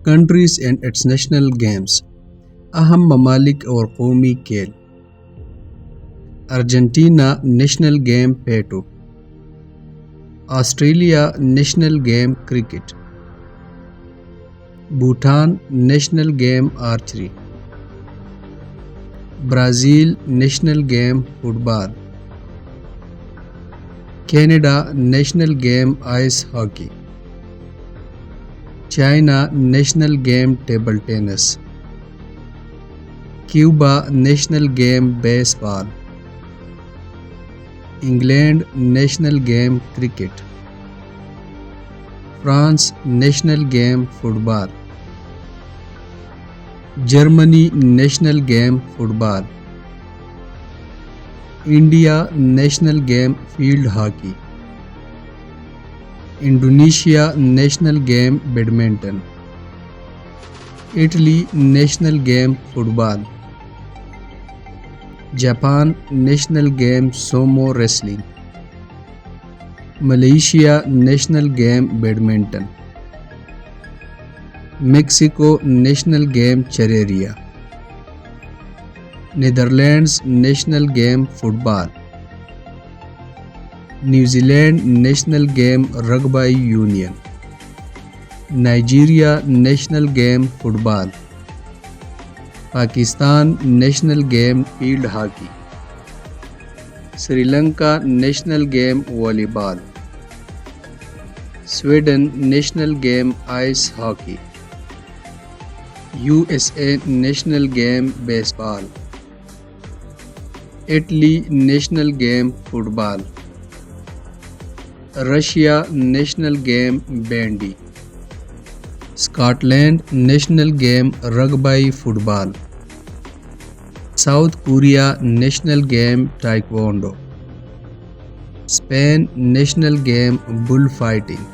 Countries and it's national games. अहम ममालिक और कौमी खेल। अर्जेंटीना नेशनल गेम पेटो। Australia national game cricket. Bhutan national game archery. Brazil national game football. Canada national game ice hockey. China national game table tennis. Cuba national game baseball. England national game cricket. France national game football. Germany national game football. India national game field hockey. Indonesia national game badminton. Italy national game football. Japan national game सोमो wrestling. Malaysia national game badminton. Mexico national game चरेरिया। Netherlands national game football. New Zealand national game rugby union. Nigeria national game football. Pakistan national game field hockey. Sri Lanka national game volleyball. Sweden national game ice hockey. USA national game baseball. Italy national game football. Russia national game bandy. Scotland national game rugby football. South Korea national game taekwondo. Spain national game bull fighting.